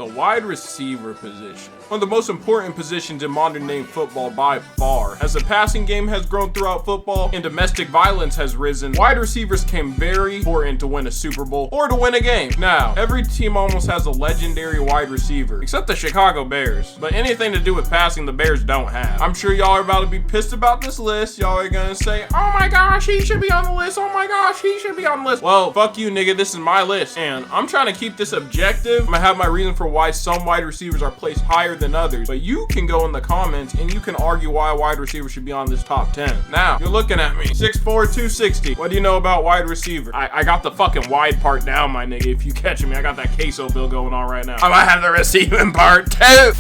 The wide receiver position. One of the most important positions in modern day football by far. As the passing game has grown throughout football and domestic violence has risen, wide receivers came very important to win a Super Bowl or to win a game. Now, every team almost has a legendary wide receiver, except the Chicago Bears. But anything to do with passing, the Bears don't have. I'm sure y'all are about to be pissed about this list. Y'all are gonna say, oh my gosh, he should be on the list. Oh my gosh, he should be on the list. Well, fuck you, nigga. This is my list. And I'm trying to keep this objective. I'm gonna have my reason for why some wide receivers are placed higher than others, but you can go in the comments and you can argue why a wide receiver should be on this top 10. Now, you're looking at me, 6'4", 260. What do you know about wide receiver? I got the fucking wide part down, my nigga. If you catch me, I got that queso bill going on right now. I might have the receiving part too.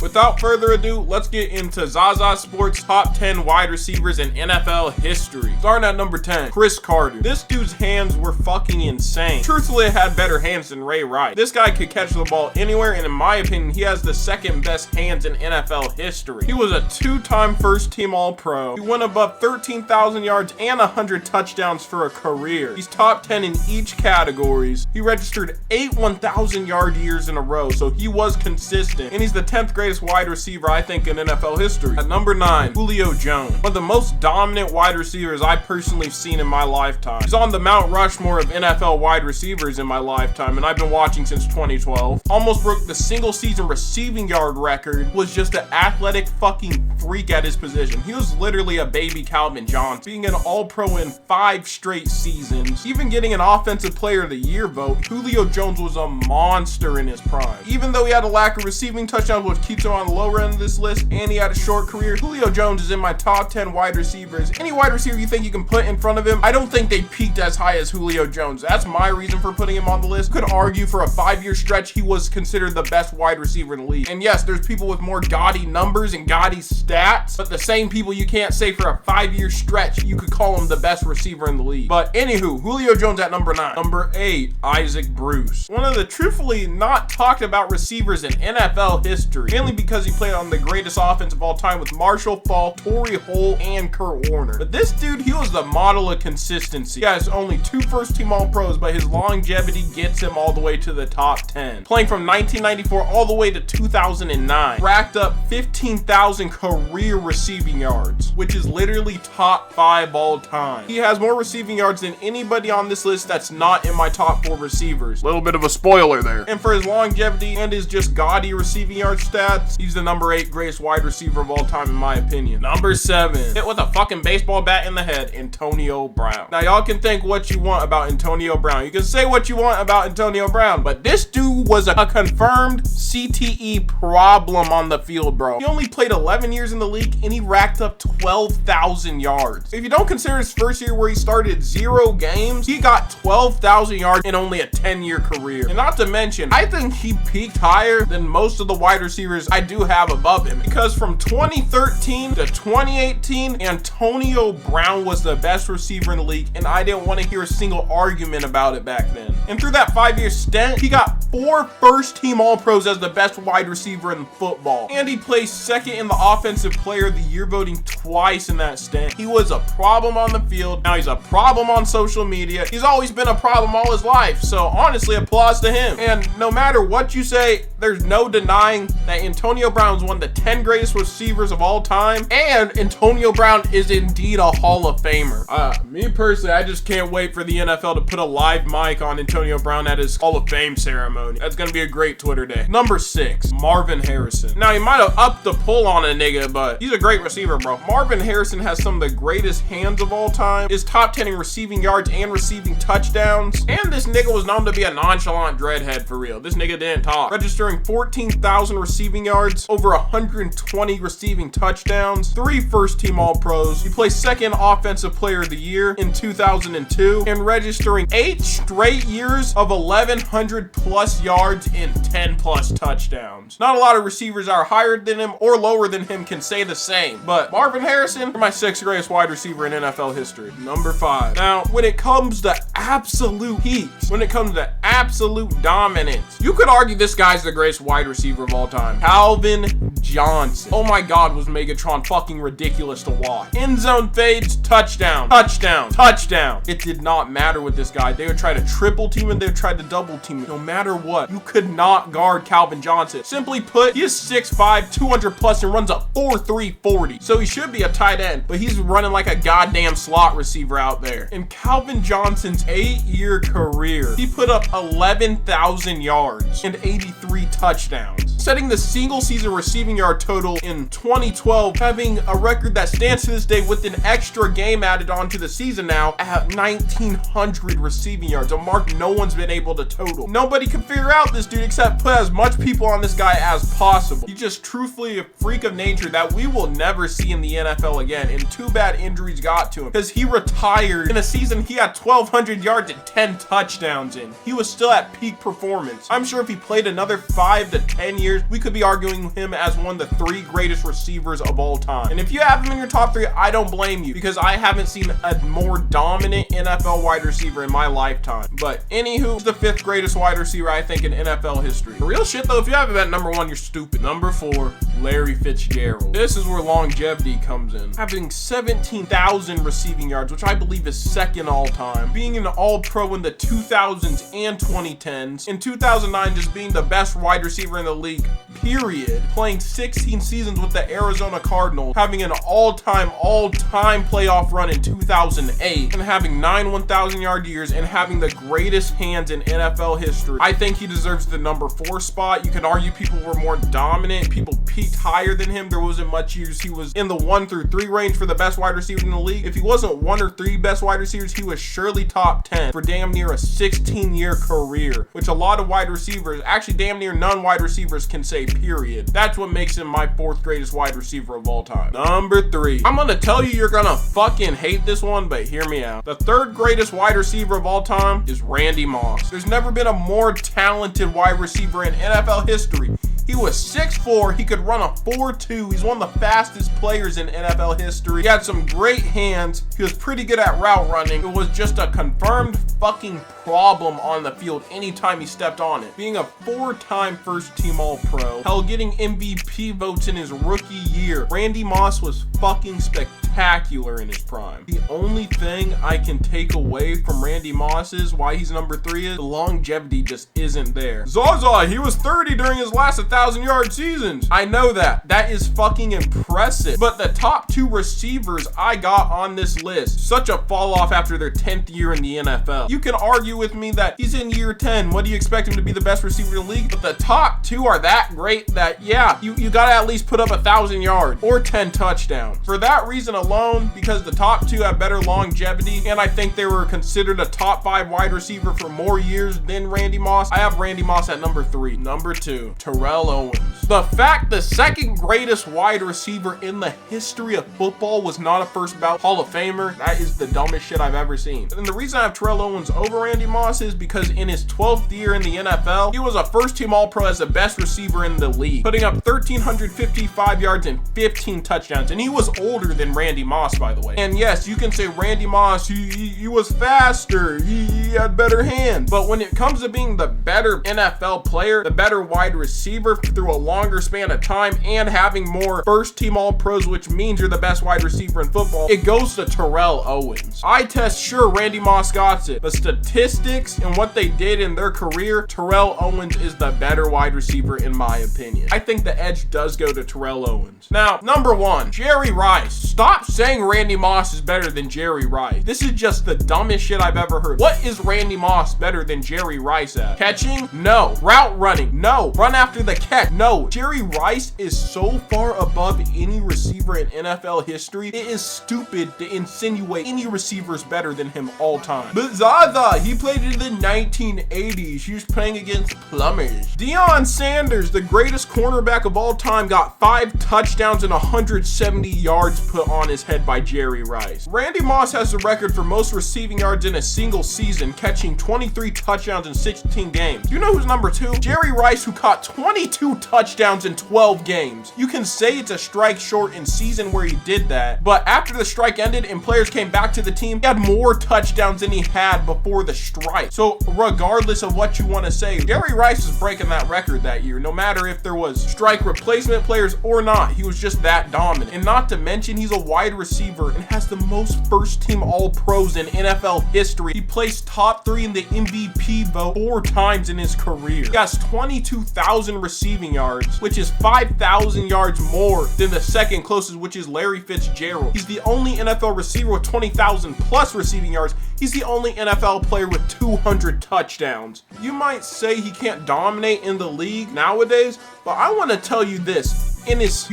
Without further ado, let's get into Zaza Sports top 10 wide receivers in NFL history. Starting at number 10, Chris Carter. This dude's hands were fucking insane. Truthfully, it had better hands than Ray Rice. This guy could catch the ball anywhere, and in my opinion, he has the second best hands in NFL history. He was a two-time first-team All-Pro. He went above 13,000 yards and 100 touchdowns for a career. He's top 10 in each categories. He registered 8 1,000-yard years in a row, so he was consistent, and he's the 10th greatest wide receiver I think in NFL history. At number 9, Julio Jones. One of the most dominant wide receivers I personally have seen in my lifetime. He's on the Mount Rushmore of NFL wide receivers in my lifetime, and I've been watching since 2012. Almost broke the single season receiving yard record, was just an athletic fucking freak at his position. He was literally a baby Calvin Johnson, being an All-Pro in 5 straight seasons. Even getting an Offensive Player of the Year vote, Julio Jones was a monster in his prime. Even though he had a lack of receiving touchdowns, which keeps him on the lower end of this list, and he had a short career, Julio Jones is in my top 10 wide receivers. Any wide receiver you think you can put in front of him, I don't think they peaked as high as Julio Jones. That's my reason for putting him on the list. Could argue for a 5-year stretch, he was considered the best wide receiver in the league. And yes, there's people with more gaudy numbers and gaudy stats, but the same people you can't say for a 5-year stretch, you could call him the best receiver in the league. But anywho, Julio Jones at number 9. Number 8, Isaac Bruce. One of the truthfully not talked about receivers in NFL history, mainly because he played on the greatest offense of all time with Marshall Faulk, Torrey Holt, and Kurt Warner. But this dude, he was the model of consistency. He has only 2 first-team All-Pros, but his longevity gets him all the way to the top 10. Playing from 1994 all the way to 2009. Racked up 15,000 career receiving yards, which is literally top 5 all time. He has more receiving yards than anybody on this list that's not in my top 4 receivers. Little bit of a spoiler there. And for his longevity and his just gaudy receiving yard stats, he's the number 8 greatest wide receiver of all time in my opinion. Number 7, hit with a fucking baseball bat in the head, Antonio Brown. Now y'all can think what you want about Antonio Brown. You can say what you want about Antonio Brown, but this dude was a confirmed CTE problem on the field, bro. He only played 11 years in the league and he racked up 12,000 yards. If you don't consider his first year where he started 0 games, he got 12,000 yards in only a 10-year career. And not to mention, I think he peaked higher than most of the wide receivers I do have above him, because from 2013 to 2018, Antonio Brown was the best receiver in the league, and I didn't want to hear a single argument about it back then. And through that 5-year stint, he got 4 first-team All-Pros as the best wide receiver in football, and he placed 2nd in the Offensive Player of the Year voting twice in that stint. He was a problem on the field. Now he's a problem on social media. He's always been a problem all his life, so honestly, applause to him. And no matter what you say, there's no denying that Antonio Brown is one of the 10 greatest receivers of all time, and Antonio Brown is indeed a Hall of Famer. Me personally, I just can't wait for the NFL to put a live mic on Antonio Brown at his Hall of Fame ceremony. That's gonna be a great Twitter day. Number 6, Marvin Harrison. Now, he might have upped the pull on a nigga, but he's a great receiver, bro. Marvin Harrison has some of the greatest hands of all time, is top 10 in receiving yards and receiving touchdowns, and this nigga was known to be a nonchalant dreadhead for real. This nigga didn't talk. Registering 14,000 receiving yards, over 120 receiving touchdowns, 3 first-team All-Pros. He placed 2nd Offensive Player of the Year in 2002, and registering 8 straight years of 1,100 plus yards and 10 plus touchdowns. Not a lot of receivers that are higher than him or lower than him can say the same, but Marvin Harrison, my 6th greatest wide receiver in NFL history. Number 5. Now, when it comes to absolute heat, when it comes to absolute dominance. You could argue this guy's the greatest wide receiver of all time. Calvin Johnson. Oh my God, was Megatron fucking ridiculous to watch. End zone fades, touchdown, touchdown, touchdown. It did not matter with this guy. They would try to triple team him, they would try to double team him. No matter what, you could not guard Calvin Johnson. Simply put, he is 6'5", 200 plus and runs a 4.3 40. So he should be a tight end, but he's running like a goddamn slot receiver out there. In Calvin Johnson's 8-year career, he put up 11,000 yards and 83 touchdowns, setting the single season receiving yard total in 2012, having a record that stands to this day with an extra game added on to the season now at 1,900 receiving yards, a mark no one's been able to total. Nobody can figure out this dude except put as much people on this guy as possible. He's just truthfully a freak of nature that we will never see in the NFL again, and too bad injuries got to him because he retired in a season he had 1,200 yards and 10 touchdowns in. He was still at peak performance. I'm sure if he played another 5 to 10 years, we could be arguing him as one of the 3 greatest receivers of all time. And if you have him in your top 3, I don't blame you because I haven't seen a more dominant NFL wide receiver in my lifetime. But anywho, he's the 5th greatest wide receiver I think in NFL history. For real shit though, if you have him at number 1, you're stupid. Number 4, Larry Fitzgerald. This is where longevity comes in. Having 17,000 receiving yards, which I believe is 2nd all time. Being an all-pro in the 2000s and 2010s. In 2009, just being the best wide receiver in the league, period. Playing 16 seasons with the Arizona Cardinals. Having an all-time playoff run in 2008. And having 9 1,000-yard years and having the greatest hands in NFL history. I think he deserves the number 4 spot. You can argue people were more dominant. People peaked higher than him. There wasn't much use. He was in the 1 through 3 range for the best wide receiver in the league. If he wasn't 1 or 3 best wide receivers, he was surely top 10 for damn near a 16-year career, which a lot of wide receivers, actually damn near none wide receivers can say, period. That's what makes him my 4th greatest wide receiver of all time. Number 3. I'm gonna tell you you're gonna fucking hate this one, but hear me out. The 3rd greatest wide receiver of all time is Randy Moss. There's never been a more talented wide receiver in NFL history. He was 6'4", he could run a 4.2. He's one of the fastest players in NFL history. He had some great hands. He was pretty good at route running. It was just a confirmed fucking problem on the field anytime he stepped on it. Being a 4-time first-team All-Pro, hell, getting MVP votes in his rookie year. Randy Moss was fucking spectacular in his prime. The only thing I can take away from Randy Moss is why he's number 3 is the longevity just isn't there. Zaza, he was 30 during his last 1,000-yard seasons. I know that. That is fucking impressive. But the top 2 receivers I got on this list, such a fall off after their 10th year in the NFL. You can argue with me that he's in year 10. What do you expect him to be the best receiver in the league? But the top 2 are that great that, yeah, you gotta at least put up 1,000 yards or 10 touchdowns. For that reason alone, because the top 2 have better longevity, and I think they were considered a top 5 wide receiver for more years than Randy Moss, I have Randy Moss at number 3. Number 2, Terrell Owens. The fact the 2nd greatest wide receiver in the history of football was not a first ballot Hall of Famer, that is the dumbest shit I've ever seen. And the reason I have Terrell Owens over Randy Moss is because in his 12th year in the NFL, he was a first-team All-Pro as the best receiver in the league, putting up 1,355 yards and 15 touchdowns. And he was older than Randy Moss, by the way. And yes, you can say Randy Moss, he was faster, he had better hands. But when it comes to being the better NFL player, the better wide receiver through a longer span of time, and having more first-team All-Pros, which means you're the best wide receiver in football, it goes to Terrell Owens. Eye test, sure, Randy Moss got it, but statistics and what they did in their career, Terrell Owens is the better wide receiver in my opinion. I think the edge does go to Terrell Owens. Now, number 1, Jerry Rice. Stop saying Randy Moss is better than Jerry Rice. This is just the dumbest shit I've ever heard. What is Randy Moss better than Jerry Rice at? Catching? No. Route running? No. Run after the catch? No. Jerry Rice is so far above any receiver in NFL history, it is stupid to insinuate any receiver is better than him all time. But Zaza, he played in the 1980s. He was playing against plumbers. Deion Sanders, the greatest cornerback of all time, got 5 touchdowns and 170 yards put on his head by Jerry Rice. Randy Moss has the record for most receiving yards in a single season, catching 23 touchdowns in 16 games. You know who's number 2? Jerry Rice, who caught 22 touchdowns in 12 games. You can say it's a strike short in season where he did that, but after the strike ended and players came back to the team, he had more touchdowns than he had before the strike. So regardless of what you want to say, Jerry Rice was breaking that record that year, no matter if there was strike replacement players or not. He was just that dominant. And not to mention, he's a wide receiver and has the most first team All-Pros in NFL history. He placed top 3 in the MVP vote 4 times in his career. He has 22,000 receiving yards, which is 5,000 yards more than the second closest, which is Larry Fitzgerald. He's the only NFL receiver with 20,000 plus receiving yards. He's the only NFL player with 200 touchdowns. You might say he can't dominate in the league nowadays, but I want to tell you this. In his,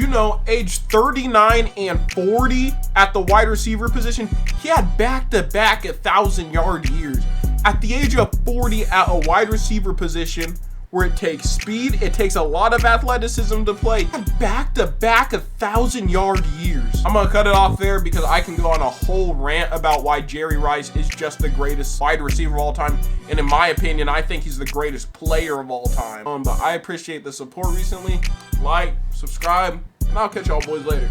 age 39 and 40 at the wide receiver position, he had back-to-back 1,000-yard years. At the age of 40 at a wide receiver position, where it takes speed, it takes a lot of athleticism to play, back-to-back 1,000-yard years. I'm gonna cut it off there because I can go on a whole rant about why Jerry Rice is just the greatest wide receiver of all time. And in my opinion, I think he's the greatest player of all time. But I appreciate the support recently. Like, subscribe, and I'll catch y'all boys later.